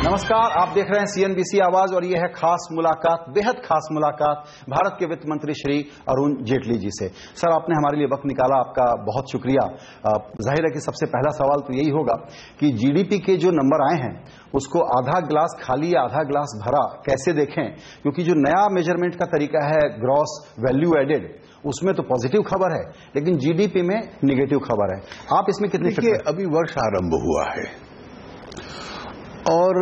नमस्कार, आप देख रहे हैं सीएनबीसी आवाज और यह है खास मुलाकात, बेहद खास मुलाकात भारत के वित्त मंत्री श्री अरुण जेटली जी से। सर, आपने हमारे लिए वक्त निकाला, आपका बहुत शुक्रिया। जाहिर है कि सबसे पहला सवाल तो यही होगा कि जीडीपी के जो नंबर आए हैं उसको आधा गिलास खाली या आधा गिलास भरा कैसे देखें, क्योंकि जो नया मेजरमेंट का तरीका है ग्रॉस वैल्यू एडेड, उसमें तो पॉजिटिव खबर है लेकिन जीडीपी में निगेटिव खबर है। आप इसमें कितनी? देखिए, अभी वर्ष आरंभ हुआ है और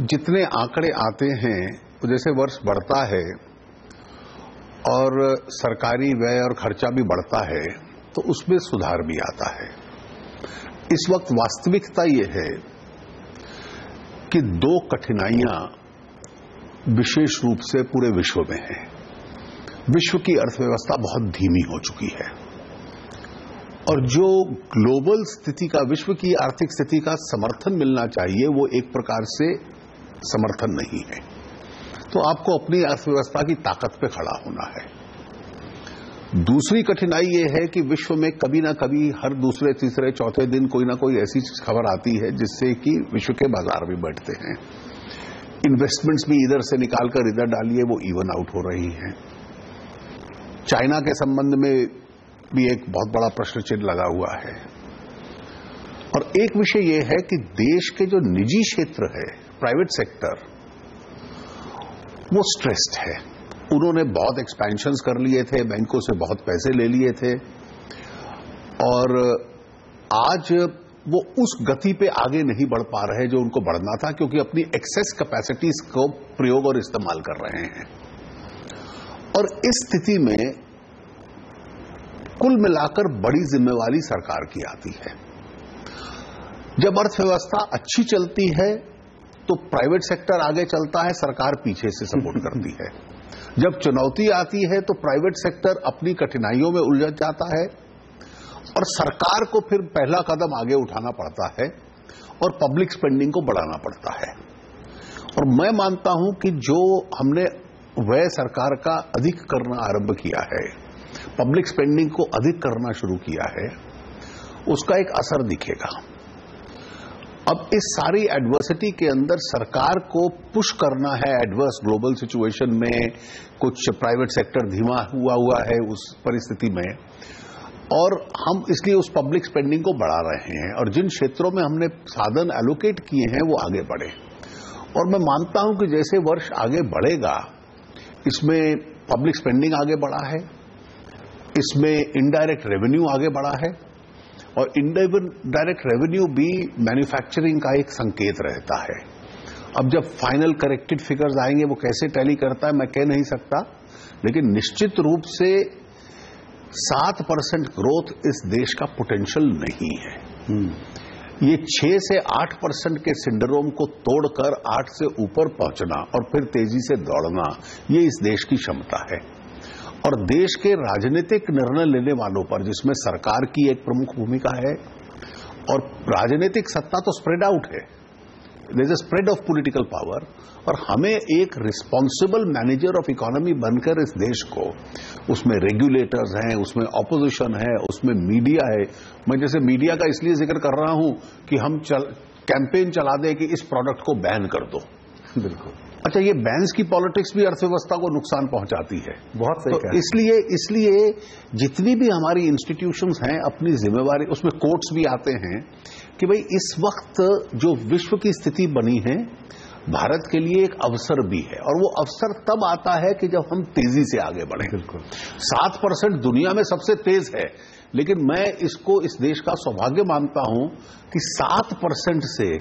जितने आंकड़े आते हैं जैसे वर्ष बढ़ता है और सरकारी व्यय और खर्चा भी बढ़ता है तो उसमें सुधार भी आता है। इस वक्त वास्तविकता ये है कि दो कठिनाइयां विशेष रूप से पूरे विश्व में हैं। विश्व की अर्थव्यवस्था बहुत धीमी हो चुकी है और जो ग्लोबल स्थिति का, विश्व की आर्थिक स्थिति का समर्थन मिलना चाहिए वो एक प्रकार से समर्थन नहीं है। तो आपको अपनी अर्थव्यवस्था की ताकत पे खड़ा होना है। दूसरी कठिनाई ये है कि विश्व में कभी ना कभी हर दूसरे तीसरे चौथे दिन कोई ना कोई ऐसी खबर आती है जिससे कि विश्व के बाजार भी बढ़ते हैं। इन्वेस्टमेंट्स भी इधर से निकालकर इधर डालिए, वो इवन आउट हो रही हैं। चाइना के संबंध में भी एक बहुत बड़ा प्रश्न चिन्ह लगा हुआ है। और एक विषय यह है कि देश के जो निजी क्षेत्र है, प्राइवेट सेक्टर, वो स्ट्रेस्ड है। उन्होंने बहुत एक्सपेंशंस कर लिए थे, बैंकों से बहुत पैसे ले लिए थे और आज वो उस गति पे आगे नहीं बढ़ पा रहे जो उनको बढ़ना था, क्योंकि अपनी एक्सेस कैपेसिटीज को प्रयोग और इस्तेमाल कर रहे हैं। और इस स्थिति में कुल मिलाकर बड़ी जिम्मेवारी सरकार की आती है। जब अर्थव्यवस्था अच्छी चलती है तो प्राइवेट सेक्टर आगे चलता है, सरकार पीछे से सपोर्ट करती है। जब चुनौती आती है तो प्राइवेट सेक्टर अपनी कठिनाइयों में उलझ जाता है और सरकार को फिर पहला कदम आगे उठाना पड़ता है और पब्लिक स्पेंडिंग को बढ़ाना पड़ता है। और मैं मानता हूं कि जो हमने व्यय सरकार का अधिक करना आरंभ किया है, पब्लिक स्पेंडिंग को अधिक करना शुरू किया है, उसका एक असर दिखेगा। अब इस सारी एडवर्सिटी के अंदर सरकार को पुश करना है। एडवर्स ग्लोबल सिचुएशन में कुछ प्राइवेट सेक्टर धीमा हुआ है उस परिस्थिति में, और हम इसलिए उस पब्लिक स्पेंडिंग को बढ़ा रहे हैं और जिन क्षेत्रों में हमने साधन एलोकेट किए हैं वो आगे बढ़े। और मैं मानता हूं कि जैसे वर्ष आगे बढ़ेगा, इसमें पब्लिक स्पेंडिंग आगे बढ़ा है, इसमें इनडायरेक्ट रेवेन्यू आगे बढ़ा है और इनडायरेक्ट रेवेन्यू भी मैन्युफैक्चरिंग का एक संकेत रहता है। अब जब फाइनल करेक्टेड फिगर्स आएंगे वो कैसे टैली करता है मैं कह नहीं सकता, लेकिन निश्चित रूप से 7% ग्रोथ इस देश का पोटेंशियल नहीं है। ये 6 से 8% के सिंड्रोम को तोड़कर 8 से ऊपर पहुंचना और फिर तेजी से दौड़ना, ये इस देश की क्षमता है। और देश के राजनीतिक निर्णय लेने वालों पर, जिसमें सरकार की एक प्रमुख भूमिका है, और राजनीतिक सत्ता तो स्प्रेड आउट है, there is a spread of political power, और हमें एक रिस्पॉन्सिबल मैनेजर ऑफ इकोनॉमी बनकर इस देश को, उसमें रेगुलेटर्स हैं, उसमें ऑपोजिशन है, उसमें मीडिया है। मैं जैसे मीडिया का इसलिए जिक्र कर रहा हूं कि हम कैंपेन चला दें कि इस प्रोडक्ट को बैन कर दो। बिल्कुल। अच्छा, ये बैन्स की पॉलिटिक्स भी अर्थव्यवस्था को नुकसान पहुंचाती है। बहुत सही। तो इसलिए जितनी भी हमारी इंस्टीट्यूशंस हैं अपनी जिम्मेवारी, उसमें कोर्ट्स भी आते हैं कि भाई इस वक्त जो विश्व की स्थिति बनी है भारत के लिए एक अवसर भी है, और वो अवसर तब आता है कि जब हम तेजी से आगे बढ़ें। बिल्कुल। 7% दुनिया में सबसे तेज है, लेकिन मैं इसको इस देश का सौभाग्य मानता हूं कि 7% से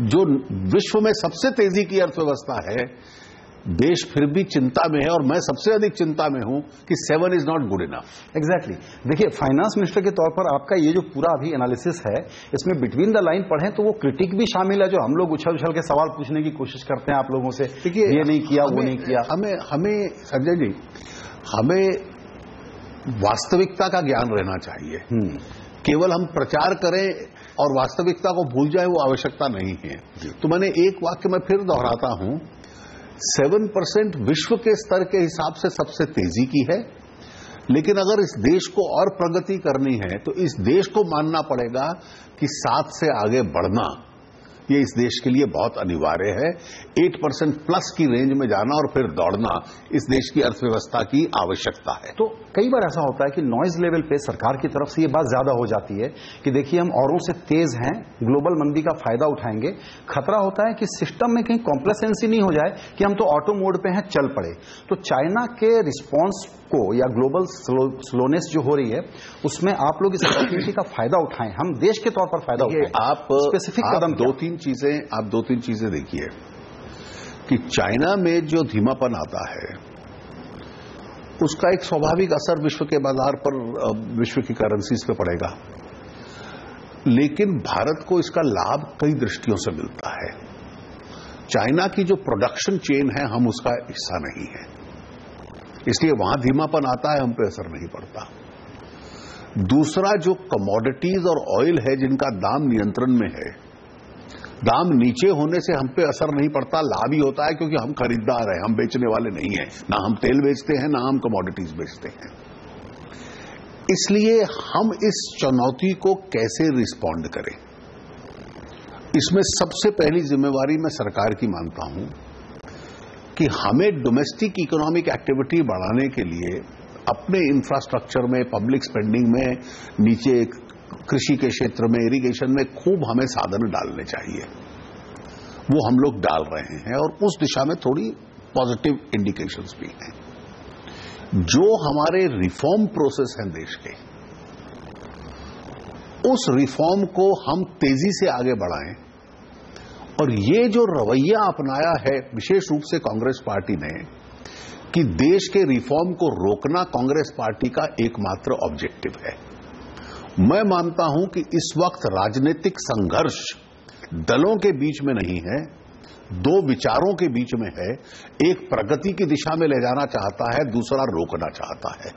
जो विश्व में सबसे तेजी की अर्थव्यवस्था है, देश फिर भी चिंता में है, और मैं सबसे अधिक चिंता में हूं कि 7 is not good enough. Exactly. देखिए, फाइनेंस मिनिस्टर के तौर पर आपका ये जो पूरा अभी एनालिसिस है, इसमें बिटवीन द लाइन पढ़ें तो वो क्रिटिक भी शामिल है, जो हम लोग उछल उछल के सवाल पूछने की कोशिश करते हैं आप लोगों से, देखिए ये नहीं किया, वो नहीं किया। हमें संजय जी, हमें वास्तविकता का ज्ञान रहना चाहिए। केवल हम प्रचार करें और वास्तविकता को भूल जाए, वो आवश्यकता नहीं है। तो मैंने एक वाक्य में फिर दोहराता हूं, 7% विश्व के स्तर के हिसाब से सबसे तेजी की है, लेकिन अगर इस देश को और प्रगति करनी है तो इस देश को मानना पड़ेगा कि 7 से आगे बढ़ना ये इस देश के लिए बहुत अनिवार्य है। 8% प्लस की रेंज में जाना और फिर दौड़ना इस देश की अर्थव्यवस्था की आवश्यकता है। तो कई बार ऐसा होता है कि नॉइज लेवल पे सरकार की तरफ से ये बात ज्यादा हो जाती है कि देखिए हम औरों से तेज हैं, ग्लोबल मंदी का फायदा उठाएंगे। खतरा होता है कि सिस्टम में कहीं कॉम्प्लेसेंसी नहीं हो जाए कि हम तो ऑटो मोड पे हैं, चल पड़े। तो चाइना के रिस्पॉन्स को या ग्लोबल स्लोनेस जो हो रही है उसमें आप लोग इस अपॉर्चुनिटी का फायदा उठाएं, हम देश के तौर पर फायदा उठाएं। आप स्पेसिफिक कदम दो तीन चीजें देखिए कि चाइना में जो धीमापन आता है उसका एक स्वाभाविक असर विश्व के बाजार पर, विश्व की करेंसीज पे पड़ेगा, लेकिन भारत को इसका लाभ कई दृष्टियों से मिलता है। चाइना की जो प्रोडक्शन चेन है हम उसका हिस्सा नहीं है, इसलिए वहां धीमापन आता है, हम पे असर नहीं पड़ता। दूसरा, जो कमोडिटीज और ऑयल है जिनका दाम नियंत्रण में है, दाम नीचे होने से हम पे असर नहीं पड़ता, लाभ ही होता है, क्योंकि हम खरीदार हैं, हम बेचने वाले नहीं हैं। ना हम तेल बेचते हैं, ना हम कमोडिटीज बेचते हैं। इसलिए हम इस चुनौती को कैसे रिस्पॉन्ड करें, इसमें सबसे पहली जिम्मेवारी मैं सरकार की मानता हूं कि हमें डोमेस्टिक इकोनॉमिक एक्टिविटी बढ़ाने के लिए अपने इंफ्रास्ट्रक्चर में, पब्लिक स्पेंडिंग में, नीचे कृषि के क्षेत्र में, इरिगेशन में खूब हमें साधन डालने चाहिए। वो हम लोग डाल रहे हैं और उस दिशा में थोड़ी पॉजिटिव इंडिकेशंस भी हैं। जो हमारे रिफॉर्म प्रोसेस हैं देश के, उस रिफॉर्म को हम तेजी से आगे बढ़ाएं। और ये जो रवैया अपनाया है विशेष रूप से कांग्रेस पार्टी ने कि देश के रिफॉर्म को रोकना कांग्रेस पार्टी का एकमात्र ऑब्जेक्टिव है। मैं मानता हूं कि इस वक्त राजनीतिक संघर्ष दलों के बीच में नहीं है, दो विचारों के बीच में है। एक प्रगति की दिशा में ले जाना चाहता है, दूसरा रोकना चाहता है।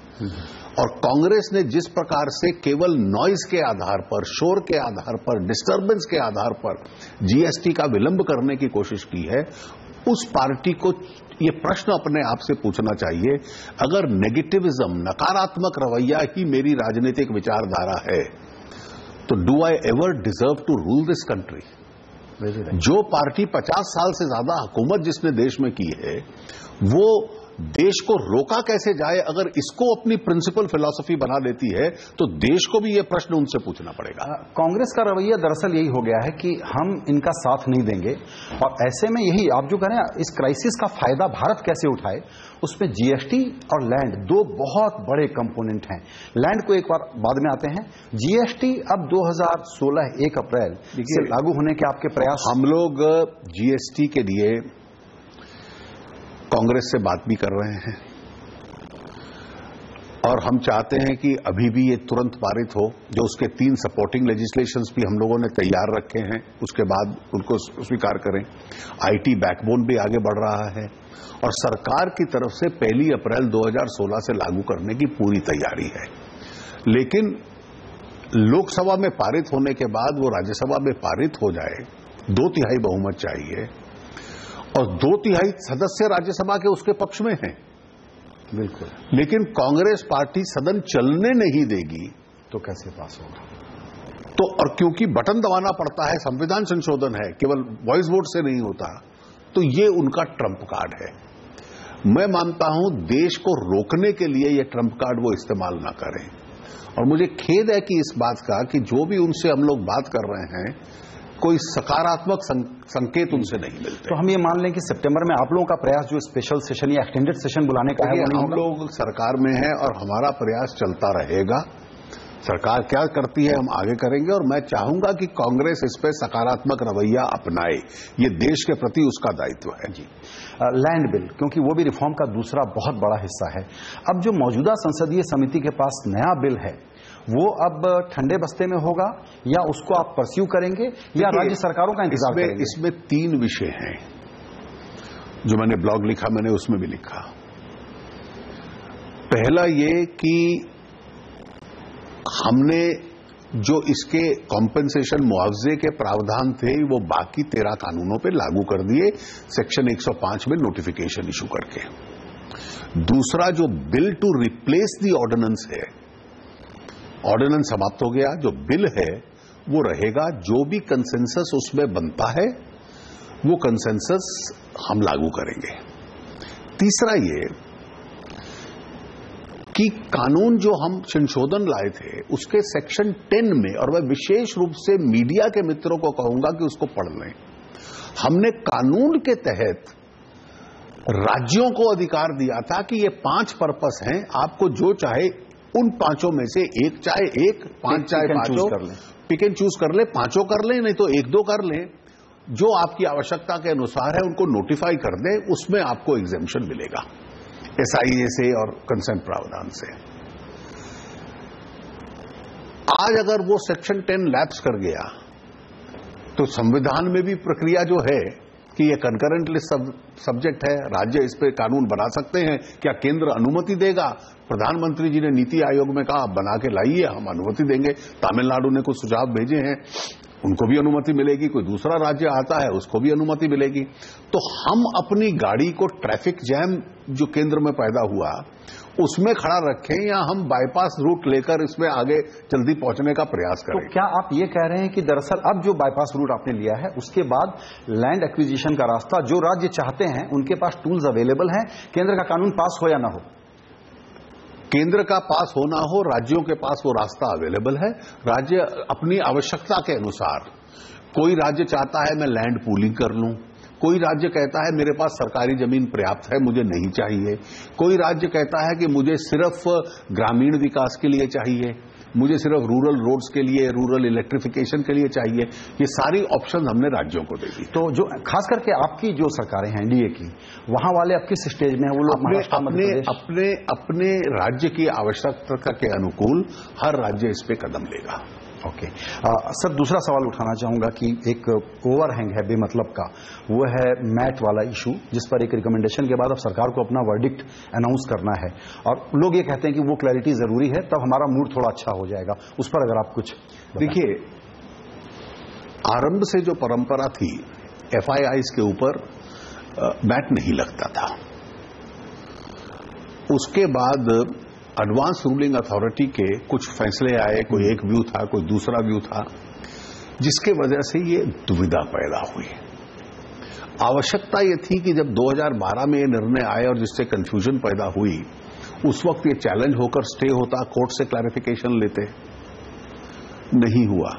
और कांग्रेस ने जिस प्रकार से केवल नॉइज के आधार पर, शोर के आधार पर, डिस्टर्बेंस के आधार पर जीएसटी का विलंब करने की कोशिश की है, उस पार्टी को ये प्रश्न अपने आप से पूछना चाहिए, अगर नेगेटिविज्म, नकारात्मक रवैया ही मेरी राजनीतिक विचारधारा है, तो do I ever deserve to rule this country? जो पार्टी 50 साल से ज्यादा हुकूमत जिसने देश में की है, वो देश को रोका कैसे जाए? अगर इसको अपनी प्रिंसिपल फिलॉसफी बना देती है तो देश को भी यह प्रश्न उनसे पूछना पड़ेगा। कांग्रेस का रवैया दरअसल यही हो गया है कि हम इनका साथ नहीं देंगे, और ऐसे में यही आप जो कह रहे हैं, इस क्राइसिस का फायदा भारत कैसे उठाए, उसमें जीएसटी और लैंड दो बहुत बड़े कंपोनेंट हैं। लैंड को एक बार बाद में आते हैं। जीएसटी अब 2016 1 अप्रैल से लागू होने के आपके प्रयास? हम लोग जीएसटी के लिए कांग्रेस से बात भी कर रहे हैं और हम चाहते हैं कि अभी भी ये तुरंत पारित हो। जो उसके 3 सपोर्टिंग लेजिस्लेशंस भी हम लोगों ने तैयार रखे हैं, उसके बाद उनको स्वीकार करें। आईटी बैकबोन भी आगे बढ़ रहा है और सरकार की तरफ से 1 अप्रैल 2016 से लागू करने की पूरी तैयारी है। लेकिन लोकसभा में पारित होने के बाद वो राज्यसभा में पारित हो जाए, 2/3 बहुमत चाहिए, और 2/3 सदस्य राज्यसभा के उसके पक्ष में हैं। बिल्कुल। लेकिन कांग्रेस पार्टी सदन चलने नहीं देगी तो कैसे पास होगा? तो और क्योंकि बटन दबाना पड़ता है, संविधान संशोधन है, केवल वॉइस वोट से नहीं होता, तो ये उनका ट्रम्प कार्ड है। मैं मानता हूं देश को रोकने के लिए ये ट्रम्प कार्ड वो इस्तेमाल ना करें। और मुझे खेद है कि इस बात का कि जो भी उनसे हम लोग बात कर रहे हैं, कोई सकारात्मक संकेत उनसे नहीं मिलते। तो हम ये मान लें कि सितंबर में आप लोगों का प्रयास जो स्पेशल सेशन या एक्सटेंडेड सेशन बुलाने का है, हम लोग सरकार में हैं और हमारा प्रयास चलता रहेगा। सरकार क्या करती है हम आगे करेंगे, और मैं चाहूंगा कि कांग्रेस इस पर सकारात्मक रवैया अपनाए। ये देश के प्रति उसका दायित्व है। जी। लैंड बिल, क्योंकि वो भी रिफॉर्म का दूसरा बहुत बड़ा हिस्सा है। अब जो मौजूदा संसदीय समिति के पास नया बिल है, वो अब ठंडे बस्ते में होगा या उसको आप परस्यू करेंगे या राज्य सरकारों का इंतजार करेंगे? इसमें 3 विषय हैं जो मैंने ब्लॉग लिखा, मैंने उसमें भी लिखा। पहला ये कि हमने जो इसके कॉम्पेंसेशन मुआवजे के प्रावधान थे वो बाकी 13 कानूनों पे लागू कर दिए, सेक्शन 105 में नोटिफिकेशन इशू करके। दूसरा, जो bill to replace the ordinance है, ऑर्डिनेंस समाप्त हो गया, जो बिल है वो रहेगा। जो भी कंसेंसस उसमें बनता है वो कंसेंसस हम लागू करेंगे। तीसरा ये कि कानून जो हम संशोधन लाए थे उसके सेक्शन 10 में, और मैं विशेष रूप से मीडिया के मित्रों को कहूंगा कि उसको पढ़ लें, हमने कानून के तहत राज्यों को अधिकार दिया था कि ये 5 पर्पस हैं, आपको जो चाहे उन 5 में से एक, चाहे एक, 5 चाहे 5, पिक एंड चूज कर ले, 5 कर ले, नहीं तो 1-2 कर ले, जो आपकी आवश्यकता के अनुसार है उनको नोटिफाई कर दे, उसमें आपको एग्जेम्पशन मिलेगा SIA से और कंसेंट प्रावधान से। आज अगर वो सेक्शन 10 लैप्स कर गया तो संविधान में भी प्रक्रिया जो है कि ये कंकरेंट लिस्ट सब्जेक्ट है, राज्य इस पे कानून बना सकते हैं, क्या केंद्र अनुमति देगा? प्रधानमंत्री जी ने नीति आयोग में कहा बना के लाइए, हम अनुमति देंगे। तमिलनाडु ने कुछ सुझाव भेजे हैं, उनको भी अनुमति मिलेगी। कोई दूसरा राज्य आता है उसको भी अनुमति मिलेगी। तो हम अपनी गाड़ी को ट्रैफिक जैम जो केंद्र में पैदा हुआ उसमें खड़ा रखें, या हम बाईपास रूट लेकर इसमें आगे जल्दी पहुंचने का प्रयास करें। तो क्या आप ये कह रहे हैं कि दरअसल अब जो बाईपास रूट आपने लिया है उसके बाद लैंड एक्विजिशन का रास्ता जो राज्य चाहते हैं उनके पास टूल्स अवेलेबल हैं, केंद्र का कानून पास हो या ना हो, केंद्र का पास होना हो, राज्यों के पास वो रास्ता अवेलेबल है। राज्य अपनी आवश्यकता के अनुसार, कोई राज्य चाहता है मैं लैंड पूलिंग कर लूं, कोई राज्य कहता है मेरे पास सरकारी जमीन पर्याप्त है, मुझे नहीं चाहिए, कोई राज्य कहता है कि मुझे सिर्फ ग्रामीण विकास के लिए चाहिए, मुझे सिर्फ रूरल रोड्स के लिए, रूरल इलेक्ट्रिफिकेशन के लिए चाहिए। ये सारी ऑप्शन हमने राज्यों को दे दी। तो जो खास करके आपकी जो सरकारें हैं एनडीए की, वहां वाले अब किस स्टेज में है? वो लोग अपने राज्य की आवश्यकता के अनुकूल हर राज्य इस पे कदम लेगा। ओके। सर, दूसरा सवाल उठाना चाहूंगा कि एक ओवरहैंग है बेमतलब का, वो है मैट वाला इशू, जिस पर एक रिकमेंडेशन के बाद अब सरकार को अपना वर्डिक्ट अनाउंस करना है, और लोग ये कहते हैं कि वो क्लैरिटी जरूरी है, तब हमारा मूड थोड़ा अच्छा हो जाएगा। उस पर अगर आप कुछ देखिए, आरंभ से जो परंपरा थी FIIs के ऊपर मैट नहीं लगता था। उसके बाद एडवांस रूलिंग अथॉरिटी के कुछ फैसले आए, कोई एक व्यू था, कोई दूसरा व्यू था, जिसके वजह से ये दुविधा पैदा हुई। आवश्यकता ये थी कि जब 2012 में ये निर्णय आए और जिससे कंफ्यूजन पैदा हुई, उस वक्त ये चैलेंज होकर स्टे होता, कोर्ट से क्लैरिफिकेशन लेते, नहीं हुआ।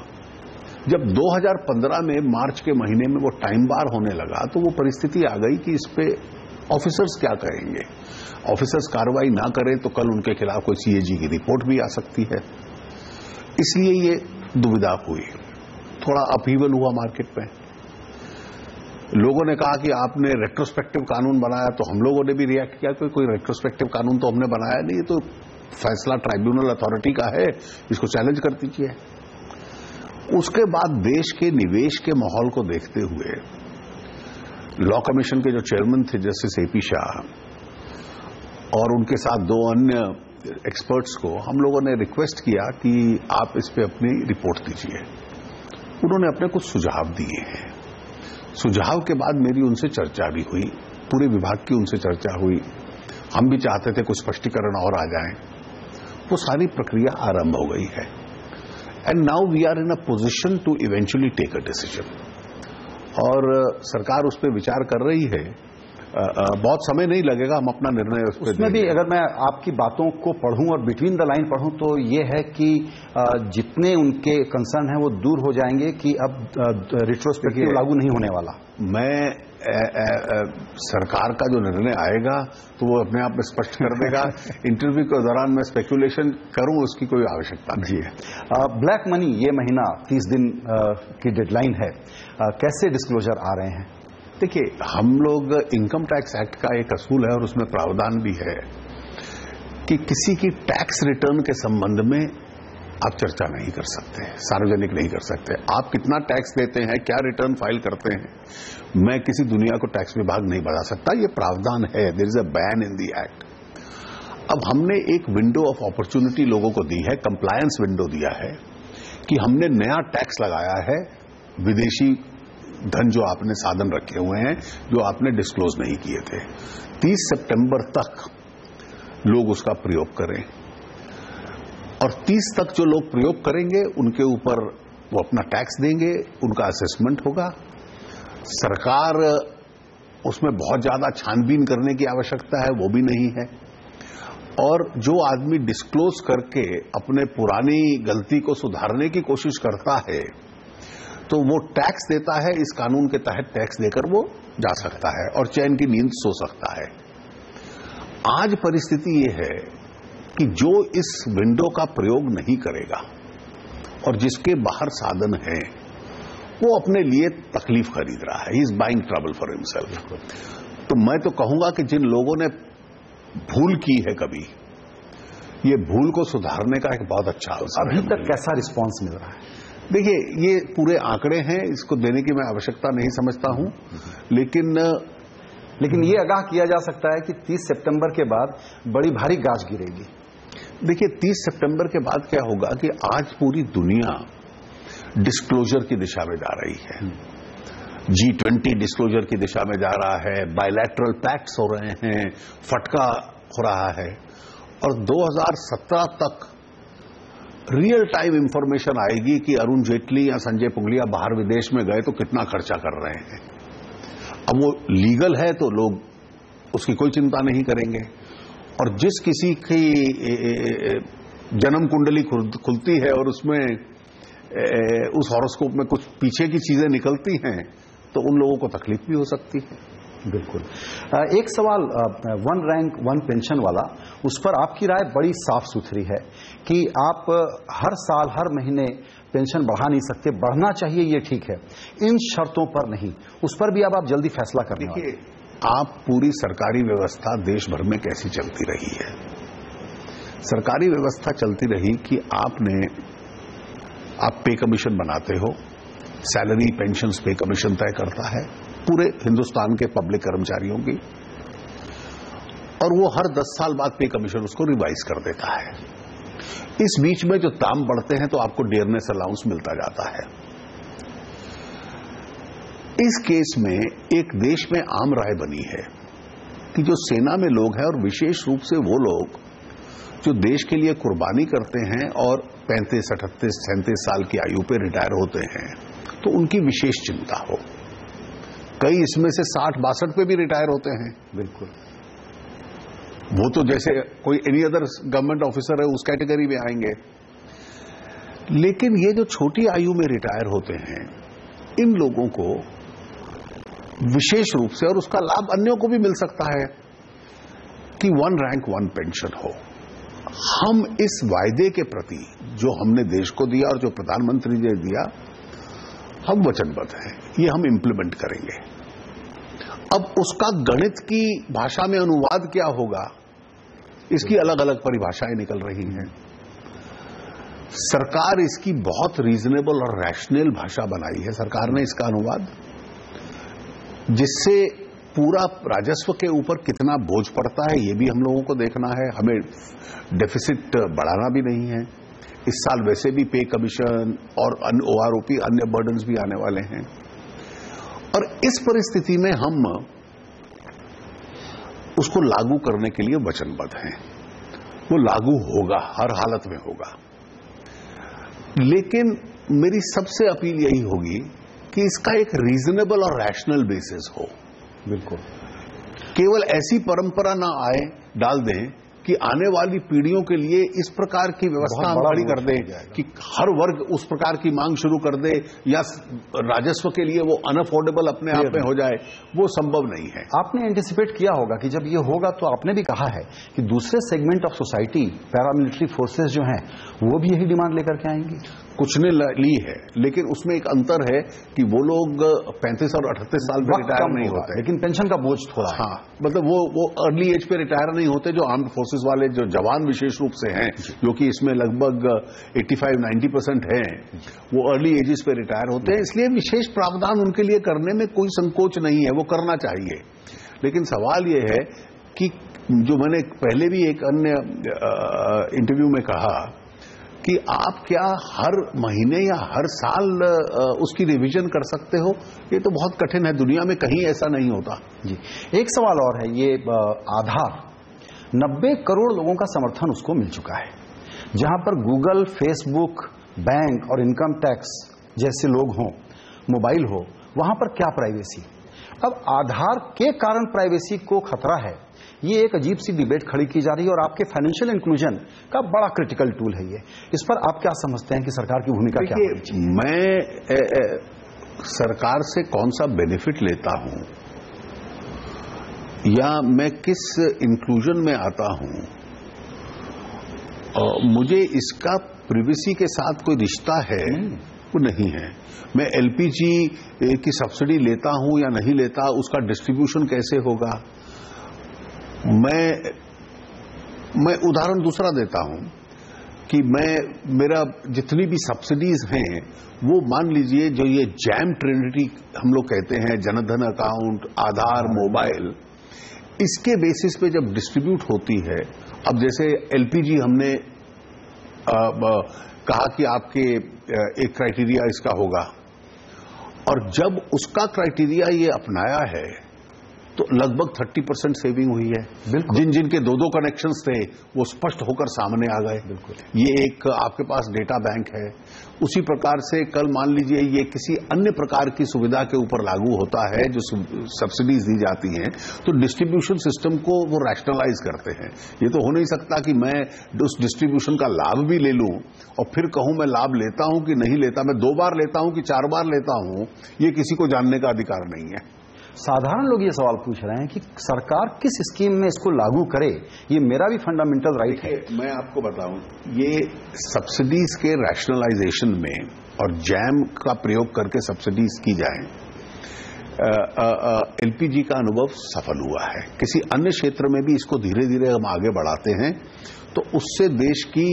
जब 2015 में मार्च के महीने में वो टाइम बार होने लगा तो वो परिस्थिति आ गई कि इस पे ऑफिसर्स क्या करेंगे। ऑफिसर्स कार्रवाई ना करें तो कल उनके खिलाफ कोई CAG की रिपोर्ट भी आ सकती है, इसलिए ये दुविधा हुई, थोड़ा अपहीवल हुआ मार्केट में। लोगों ने कहा कि आपने रेट्रोस्पेक्टिव कानून बनाया, तो हम लोगों ने भी रिएक्ट किया कि कोई रेट्रोस्पेक्टिव कानून तो हमने बनाया नहीं, ये तो फैसला ट्राइब्यूनल अथॉरिटी का है, इसको चैलेंज कर दीजिए। उसके बाद देश के निवेश के माहौल को देखते हुए लॉ कमीशन के जो चेयरमैन थे जस्टिस AP शाह और उनके साथ 2 अन्य एक्सपर्ट्स को हम लोगों ने रिक्वेस्ट किया कि आप इस पे अपनी रिपोर्ट दीजिए। उन्होंने अपने कुछ सुझाव दिए हैं। सुझाव के बाद मेरी उनसे चर्चा भी हुई, पूरे विभाग की उनसे चर्चा हुई। हम भी चाहते थे कुछ स्पष्टीकरण और आ जाएं। वो सारी प्रक्रिया आरंभ हो गई है, and now we are in a position to eventually take a decision. और सरकार उस पर विचार कर रही है। बहुत समय नहीं लगेगा, हम अपना निर्णय उसमें भी अगर मैं आपकी बातों को पढ़ूं और बिटवीन द लाइन पढ़ूं तो ये है कि जितने उनके कंसर्न हैं वो दूर हो जाएंगे कि अब रिट्रोस्पेक्टिव लागू नहीं होने वाला। मैं सरकार का जो निर्णय आएगा तो वो अपने आप में स्पष्ट कर देगा। इंटरव्यू के दौरान मैं स्पेकुलेशन करूं उसकी कोई आवश्यकता नहीं है। ब्लैक मनी ये महीना 30 दिन की डेडलाइन है, कैसे डिस्क्लोजर आ रहे हैं? देखिए, हम लोग इनकम टैक्स एक्ट का एक असूल है और उसमें प्रावधान भी है कि किसी की टैक्स रिटर्न के संबंध में आप चर्चा नहीं कर सकते, सार्वजनिक नहीं कर सकते। आप कितना टैक्स देते हैं, क्या रिटर्न फाइल करते हैं, मैं किसी दुनिया को टैक्स विभाग नहीं बता सकता, ये प्रावधान है। There is a ban in the act. अब हमने एक विंडो ऑफ अपॉर्चुनिटी लोगों को दी है, कंप्लायंस विंडो दिया है कि हमने नया टैक्स लगाया है विदेशी धन जो आपने साधन रखे हुए हैं, जो आपने डिस्क्लोज नहीं किए थे। 30 सितंबर तक लोग उसका प्रयोग करें, और 30 तक जो लोग प्रयोग करेंगे उनके ऊपर वो अपना टैक्स देंगे, उनका असेसमेंट होगा। सरकार उसमें बहुत ज्यादा छानबीन करने की आवश्यकता है वो भी नहीं है, और जो आदमी डिस्क्लोज करके अपने पुरानी गलती को सुधारने की कोशिश करता है तो वो टैक्स देता है, इस कानून के तहत टैक्स देकर वो जा सकता है और चैन की नींद सो सकता है। आज परिस्थिति ये है कि जो इस विंडो का प्रयोग नहीं करेगा और जिसके बाहर साधन है वो अपने लिए तकलीफ खरीद रहा है, he is buying trouble for himself. तो मैं तो कहूंगा कि जिन लोगों ने भूल की है कभी, ये भूल को सुधारने का एक बहुत अच्छा अवसर है। अभी तक कैसा रिस्पांस मिल रहा है? देखिए, ये पूरे आंकड़े हैं, इसको देने की मैं आवश्यकता नहीं समझता हूं, लेकिन ये आगाह किया जा सकता है कि 30 सितंबर के बाद बड़ी भारी गाज गिरेगी। देखिए, 30 सितंबर के बाद क्या होगा कि आज पूरी दुनिया डिस्क्लोजर की दिशा में जा रही है, G20 डिस्क्लोजर की दिशा में जा रहा है, बायलैटरल पैक्ट्स हो रहे हैं, फटका हो रहा है, और 2017 तक रियल टाइम इंफॉर्मेशन आएगी कि अरुण जेटली या संजय पुंगलिया बाहर विदेश में गए तो कितना खर्चा कर रहे हैं। अब वो लीगल है तो लोग उसकी कोई चिंता नहीं करेंगे, और जिस किसी की जन्म कुंडली खुलती है और उसमें उस हॉरोस्कोप में कुछ पीछे की चीजें निकलती हैं तो उन लोगों को तकलीफ भी हो सकती है। बिल्कुल। एक सवाल वन रैंक वन पेंशन वाला, उस पर आपकी राय बड़ी साफ सुथरी है कि आप हर साल हर महीने पेंशन बढ़ा नहीं सकते, बढ़ना चाहिए ये ठीक है, इन शर्तों पर नहीं। उस पर भी अब आप जल्दी फैसला करने वाले। आप पूरी सरकारी व्यवस्था देश भर में कैसी चलती रही है? सरकारी व्यवस्था चलती रही कि आप पे कमीशन बनाते हो, सैलरी पेंशन्स पे कमीशन तय करता है पूरे हिंदुस्तान के पब्लिक कर्मचारियों की, और वो हर 10 साल बाद पे कमीशन उसको रिवाइज कर देता है। इस बीच में जो दाम बढ़ते हैं तो आपको डियरनेस अलाउंस मिलता जाता है। इस केस में एक देश में आम राय बनी है कि जो सेना में लोग हैं, और विशेष रूप से वो लोग जो देश के लिए कुर्बानी करते हैं और 35, 38, 37 साल की आयु पे रिटायर होते हैं, तो उनकी विशेष चिंता हो। कई इसमें से 60, 62 पे भी रिटायर होते हैं। बिल्कुल, वो तो जैसे कोई एनी अदर गवर्नमेंट ऑफिसर है उस कैटेगरी में आएंगे। लेकिन ये जो छोटी आयु में रिटायर होते हैं, इन लोगों को विशेष रूप से, और उसका लाभ अन्यों को भी मिल सकता है, कि वन रैंक वन पेंशन हो। हम इस वायदे के प्रति जो हमने देश को दिया और जो प्रधानमंत्री ने दिया, हम वचनबद्ध हैं, ये हम इंप्लीमेंट करेंगे। अब उसका गणित की भाषा में अनुवाद क्या होगा, इसकी अलग अलग परिभाषाएं निकल रही हैं। सरकार इसकी बहुत रीजनेबल और रैशनल भाषा बनाई है सरकार ने इसका अनुवाद, जिससे पूरा राजस्व के ऊपर कितना बोझ पड़ता है ये भी हम लोगों को देखना है। हमें डेफिसिट बढ़ाना भी नहीं है। इस साल वैसे भी पे कमीशन और OROP अन्य बर्डन्स भी आने वाले हैं, और इस परिस्थिति में हम उसको लागू करने के लिए वचनबद्ध हैं। वो लागू होगा, हर हालत में होगा। लेकिन मेरी सबसे अपील यही होगी कि इसका एक रीजनेबल और रैशनल बेसिस हो। बिल्कुल, केवल ऐसी परंपरा ना आए डाल दें कि आने वाली पीढ़ियों के लिए इस प्रकार की व्यवस्था खड़ी कर दे कि हर वर्ग उस प्रकार की मांग शुरू कर दे, या राजस्व के लिए वो अनअफोर्डेबल अपने आप में हो जाए, वो संभव नहीं है। आपने एंटिसिपेट किया होगा कि जब ये होगा, तो आपने भी कहा है कि दूसरे segment of society, paramilitary forces जो हैं, वो भी यही डिमांड लेकर के आएंगी। कुछ ने ली है, लेकिन उसमें एक अंतर है कि वो लोग 35 और 38 साल पे रिटायर नहीं होते, लेकिन पेंशन का बोझ थोड़ा। हाँ, मतलब वो अर्ली एज पे रिटायर नहीं होते। जो आर्म्ड फोर्सेस वाले जो जवान विशेष रूप से हैं, जो कि इसमें लगभग 85-90% हैं, वो अर्ली एजेस पे रिटायर होते हैं। इसलिए विशेष प्रावधान उनके लिए करने में कोई संकोच नहीं है, वो करना चाहिए। लेकिन सवाल ये है कि जो मैंने पहले भी एक अन्य इंटरव्यू में कहा कि आप क्या हर महीने या हर साल उसकी रिवीजन कर सकते हो? ये तो बहुत कठिन है, दुनिया में कहीं ऐसा नहीं होता। जी, एक सवाल और है, ये आधार 90 करोड़ लोगों का समर्थन उसको मिल चुका है, जहां पर गूगल, फेसबुक, बैंक और इनकम टैक्स जैसे लोग हों, मोबाइल हो, वहां पर क्या प्राइवेसी? अब आधार के कारण प्राइवेसी को खतरा है, ये एक अजीब सी डिबेट खड़ी की जा रही है और आपके फाइनेंशियल इंक्लूजन का बड़ा क्रिटिकल टूल है ये। इस पर आप क्या समझते हैं कि सरकार की भूमिका क्या है? मैं सरकार से कौन सा बेनिफिट लेता हूं या मैं किस इंक्लूजन में आता हूं, मुझे इसका प्रिवेसी के साथ कोई रिश्ता है वो नहीं है। मैं एलपीजी की सब्सिडी लेता हूं या नहीं लेता, उसका डिस्ट्रीब्यूशन कैसे होगा? मैं उदाहरण दूसरा देता हूं कि मेरा जितनी भी सब्सिडीज हैं वो मान लीजिए जो ये जैम ट्रिनिटी हम लोग कहते हैं, जनधन अकाउंट, आधार, मोबाइल, इसके बेसिस पे जब डिस्ट्रीब्यूट होती है, अब जैसे एलपीजी हमने कहा कि आपके एक क्राइटेरिया इसका होगा, और जब उसका क्राइटेरिया ये अपनाया है तो लगभग 30% सेविंग हुई है। जिन जिन के दो कनेक्शंस थे वो स्पष्ट होकर सामने आ गए। बिल्कुल, ये एक आपके पास डेटा बैंक है। उसी प्रकार से कल मान लीजिए ये किसी अन्य प्रकार की सुविधा के ऊपर लागू होता है जो सब्सिडीज दी जाती हैं, तो डिस्ट्रीब्यूशन सिस्टम को वो रैशनलाइज करते हैं। ये तो हो नहीं सकता कि मैं उस डिस्ट्रीब्यूशन का लाभ भी ले लूं और फिर कहूं मैं लाभ लेता हूं कि नहीं लेता, मैं 2 बार लेता हूं कि 4 बार लेता हूं, ये किसी को जानने का अधिकार नहीं है। साधारण लोग ये सवाल पूछ रहे हैं कि सरकार किस स्कीम में इसको लागू करे, ये मेरा भी फंडामेंटल राइट है। मैं आपको बताऊं, ये सब्सिडीज के रैशनलाइजेशन में और जैम का प्रयोग करके सब्सिडीज की जाए, एलपीजी का अनुभव सफल हुआ है। किसी अन्य क्षेत्र में भी इसको धीरे धीरे हम आगे बढ़ाते हैं तो उससे देश की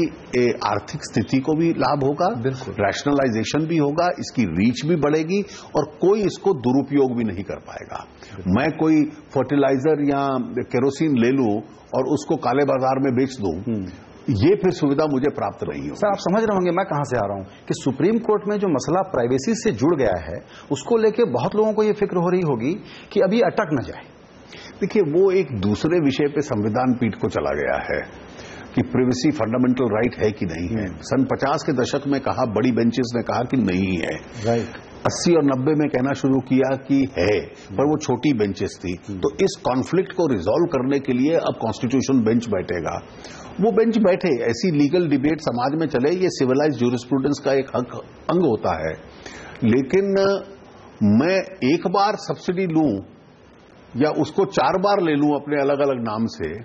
आर्थिक स्थिति को भी लाभ होगा, रैशनलाइजेशन भी होगा, इसकी रीच भी बढ़ेगी और कोई इसको दुरुपयोग भी नहीं कर पाएगा। मैं कोई फर्टिलाइजर या केरोसिन ले लूं और उसको काले बाजार में बेच दूं, ये फिर सुविधा मुझे प्राप्त नहीं हो। सर, आप समझ रहे होंगे मैं कहां से आ रहा हूं कि सुप्रीम कोर्ट में जो मसला प्राइवेसी से जुड़ गया है उसको लेकर बहुत लोगों को ये फिक्र हो रही होगी कि अभी अटक न जाए। देखिए, वो एक दूसरे विषय पे संविधान पीठ को चला गया है कि प्रिवेसी फंडामेंटल राइट है कि नहीं है। सन 50 के दशक में कहा, बड़ी बेंचेस ने कहा कि नहीं है। राइट। 80 और 90 में कहना शुरू किया कि है, पर वो छोटी बेंचेस थी। तो इस कॉन्फ्लिक्ट को रिजॉल्व करने के लिए अब कॉन्स्टिट्यूशन बेंच बैठेगा। वो बेंच बैठे, ऐसी लीगल डिबेट समाज में चले, ये सिविलाइज्ड ज्यूरिस्प्रूडेंस का एक अंग होता है। लेकिन मैं एक बार सब्सिडी लूं या उसको 4 बार ले लूं अपने अलग अलग नाम से,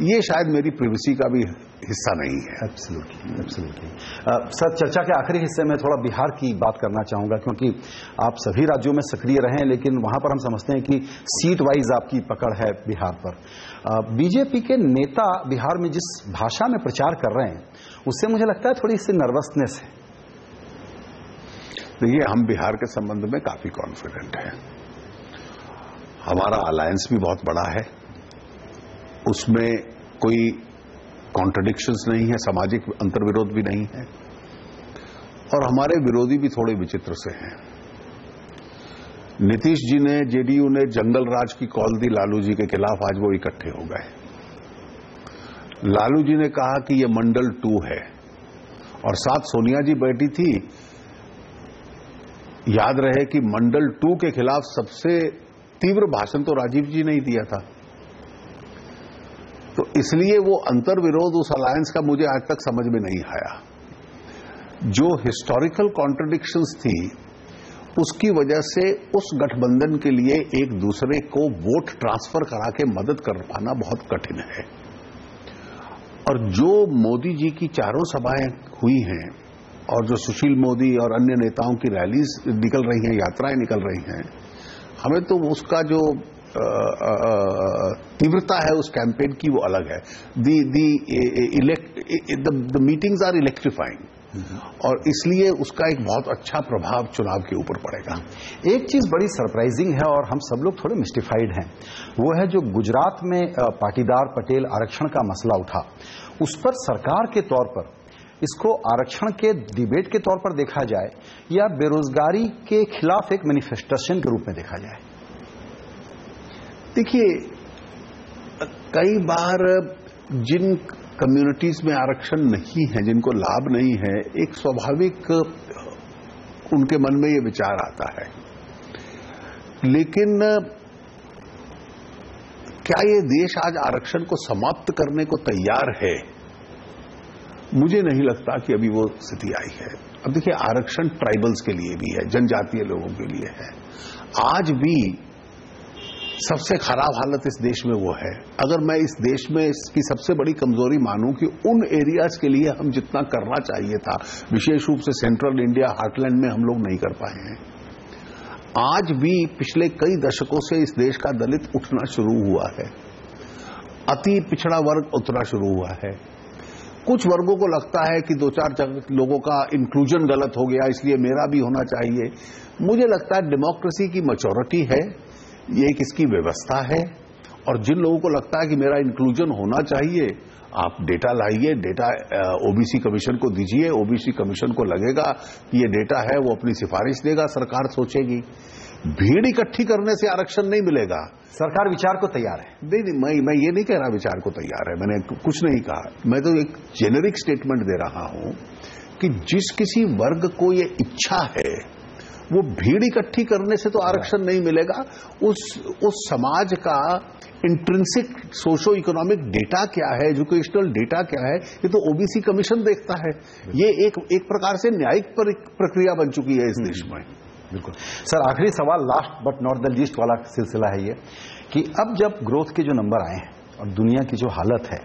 ये शायद मेरी प्रिवेसी का भी हिस्सा नहीं है। Absolutely, absolutely. सर, चर्चा के आखिरी हिस्से में थोड़ा बिहार की बात करना चाहूंगा, क्योंकि आप सभी राज्यों में सक्रिय रहे हैं, लेकिन वहां पर हम समझते हैं कि सीट वाइज आपकी पकड़ है बिहार पर। बीजेपी के नेता बिहार में जिस भाषा में प्रचार कर रहे हैं उससे मुझे लगता है थोड़ी सी नर्वसनेस है। देखिए, हम बिहार के संबंध में काफी कॉन्फिडेंट हैं। हमारा अलायंस भी बहुत बड़ा है, उसमें कोई कॉन्ट्रडिक्शंस नहीं है, सामाजिक अंतर्विरोध भी नहीं है, और हमारे विरोधी भी थोड़े विचित्र से हैं। नीतीश जी ने, जेडीयू ने जंगल राज की कॉल दी लालू जी के खिलाफ, आज वो इकट्ठे हो गए। लालू जी ने कहा कि ये मंडल 2 है, और साथ सोनिया जी बैठी थी। याद रहे कि मंडल 2 के खिलाफ सबसे तीव्र भाषण तो राजीव जी ने ही दिया था। तो इसलिए वो अंतर्विरोध उस अलायंस का मुझे आज तक समझ में नहीं आया। जो हिस्टोरिकल कॉन्ट्रडिक्शंस थी उसकी वजह से उस गठबंधन के लिए एक दूसरे को वोट ट्रांसफर करा के मदद कर पाना बहुत कठिन है। और जो मोदी जी की चारों सभाएं हुई हैं और जो सुशील मोदी और अन्य नेताओं की रैलीज निकल रही हैं, यात्राएं निकल रही हैं, हमें तो उसका जो तीव्रता है उस कैंपेन की वो अलग है। द मीटिंग्स आर इलेक्ट्रीफाइंग, और इसलिए उसका एक बहुत अच्छा प्रभाव चुनाव के ऊपर पड़ेगा। एक चीज बड़ी सरप्राइजिंग है और हम सब लोग थोड़े मिस्टिफाइड हैं, वो है जो गुजरात में पाटीदार पटेल आरक्षण का मसला उठा, उस पर सरकार के तौर पर इसको आरक्षण के डिबेट के तौर पर देखा जाए या बेरोजगारी के खिलाफ एक मैनिफेस्टेशन के रूप में देखा जाए? देखिए, कई बार जिन कम्युनिटीज में आरक्षण नहीं है, जिनको लाभ नहीं है, एक स्वाभाविक उनके मन में ये विचार आता है। लेकिन क्या ये देश आज आरक्षण को समाप्त करने को तैयार है? मुझे नहीं लगता कि अभी वो स्थिति आई है। अब देखिए, आरक्षण ट्राइबल्स के लिए भी है, जनजातीय लोगों के लिए है। आज भी सबसे खराब हालत इस देश में वो है। अगर मैं इस देश में इसकी सबसे बड़ी कमजोरी मानूं कि उन एरियाज के लिए हम जितना करना चाहिए था, विशेष रूप से सेंट्रल इंडिया हार्टलैंड में हम लोग नहीं कर पाए हैं। आज भी पिछले कई दशकों से इस देश का दलित उठना शुरू हुआ है, अति पिछड़ा वर्ग उठना शुरू हुआ है। कुछ वर्गों को लगता है कि 2-4 लोगों का इंक्लूजन गलत हो गया, इसलिए मेरा भी होना चाहिए। मुझे लगता है डेमोक्रेसी की मैच्योरिटी है, ये एक इसकी व्यवस्था है। और जिन लोगों को लगता है कि मेरा इंक्लूजन होना चाहिए, आप डेटा लाइए, डेटा ओबीसी कमीशन को दीजिए, ओबीसी कमीशन को लगेगा कि ये डेटा है, वो अपनी सिफारिश देगा, सरकार सोचेगी। भीड़ इकट्ठी करने से आरक्षण नहीं मिलेगा। सरकार विचार को तैयार है। नहीं, मैं ये नहीं कह रहा विचार को तैयार है, मैंने कुछ नहीं कहा। मैं तो एक जेनेरिक स्टेटमेंट दे रहा हूं कि जिस किसी वर्ग को ये इच्छा है, वो भीड़ इकट्ठी करने से तो आरक्षण नहीं मिलेगा। उस समाज का इंट्रिंसिक सोशो इकोनॉमिक डेटा क्या है, एजुकेशनल डेटा क्या है, ये तो ओबीसी कमीशन देखता है। ये एक प्रकार से न्यायिक प्रक्रिया बन चुकी है इस देश में। बिल्कुल सर, आखिरी सवाल, last but not the least वाला सिलसिला है ये कि अब जब ग्रोथ के जो नंबर आए हैं और दुनिया की जो हालत है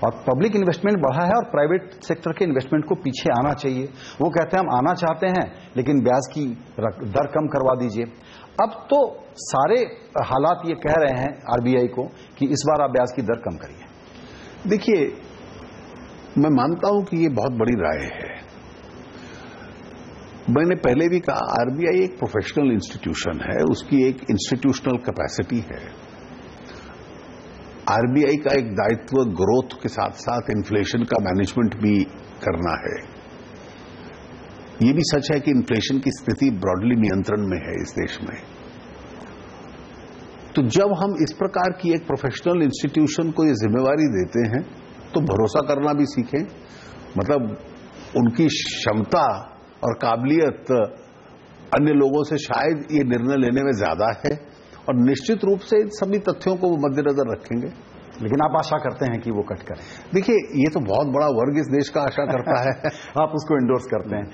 और पब्लिक इन्वेस्टमेंट बढ़ा है और प्राइवेट सेक्टर के इन्वेस्टमेंट को पीछे आना चाहिए, वो कहते हैं हम आना चाहते हैं लेकिन ब्याज की दर कम करवा दीजिए। अब तो सारे हालात ये कह रहे हैं आरबीआई को कि इस बार आप ब्याज की दर कम करिए। देखिए, मैं मानता हूं कि ये बहुत बड़ी राय है। मैंने पहले भी कहा, आरबीआई एक प्रोफेशनल इंस्टीट्यूशन है, उसकी एक इंस्टीट्यूशनल कैपेसिटी है। आरबीआई का एक दायित्व ग्रोथ के साथ साथ इन्फ्लेशन का मैनेजमेंट भी करना है। यह भी सच है कि इन्फ्लेशन की स्थिति ब्रॉडली नियंत्रण में है इस देश में। तो जब हम इस प्रकार की एक प्रोफेशनल इंस्टीट्यूशन को ये जिम्मेवारी देते हैं तो भरोसा करना भी सीखें। मतलब उनकी क्षमता और काबिलियत अन्य लोगों से शायद ये निर्णय लेने में ज्यादा है और निश्चित रूप से इन सभी तथ्यों को वो मद्देनजर रखेंगे। लेकिन आप आशा करते हैं कि वो कट करें? देखिए, ये तो बहुत बड़ा वर्ग इस देश का आशा करता है। आप उसको इंडोर्स करते हैं।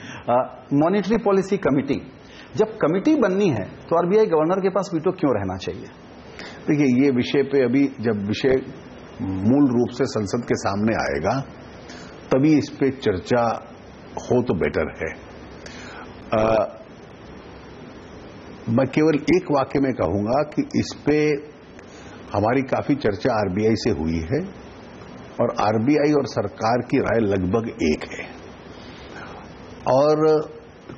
मॉनेटरी पॉलिसी कमिटी, जब कमिटी बननी है तो आरबीआई गवर्नर के पास वीटो क्यों रहना चाहिए? देखिए, ये विषय पे अभी जब विषय मूल रूप से संसद के सामने आएगा तभी इस पे चर्चा हो तो बेटर है। मैं केवल एक वाक्य में कहूंगा कि इस पे हमारी काफी चर्चा आरबीआई से हुई है और आरबीआई और सरकार की राय लगभग एक है और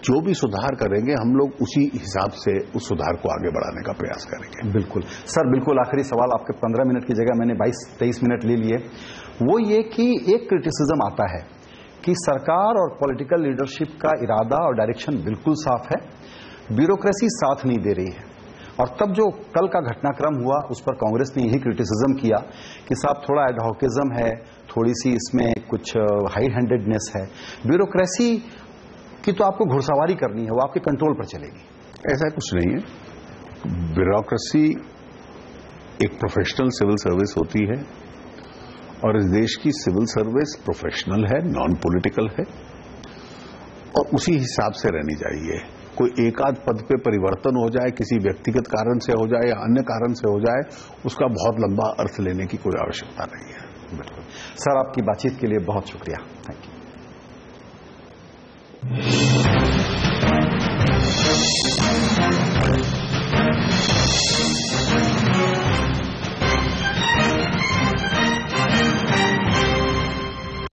जो भी सुधार करेंगे हम लोग उसी हिसाब से उस सुधार को आगे बढ़ाने का प्रयास करेंगे। बिल्कुल सर, बिल्कुल आखिरी सवाल, आपके 15 मिनट की जगह मैंने 22-23 मिनट ले लिए। वो ये कि एक क्रिटिसिज्म आता है कि सरकार और पॉलिटिकल लीडरशिप का इरादा और डायरेक्शन बिल्कुल साफ है, ब्यूरोक्रेसी साथ नहीं दे रही है। और तब जो कल का घटनाक्रम हुआ उस पर कांग्रेस ने यही क्रिटिसिज्म किया कि साहब थोड़ा एडहॉकिज्म है, थोड़ी सी इसमें कुछ हाई हैंडेडनेस है, ब्यूरोक्रेसी की तो आपको घुड़सवारी करनी है, वो आपके कंट्रोल पर चलेगी। ऐसा कुछ नहीं है। ब्यूरोक्रेसी एक प्रोफेशनल सिविल सर्विस होती है और इस देश की सिविल सर्विस प्रोफेशनल है, नॉन पॉलिटिकल है और उसी हिसाब से रहनी चाहिए। कोई एक आध पद पे परिवर्तन हो जाए, किसी व्यक्तिगत कारण से हो जाए या अन्य कारण से हो जाए, उसका बहुत लंबा अर्थ लेने की कोई आवश्यकता नहीं है। बिल्कुल सर, आपकी बातचीत के लिए बहुत शुक्रिया। Thank you.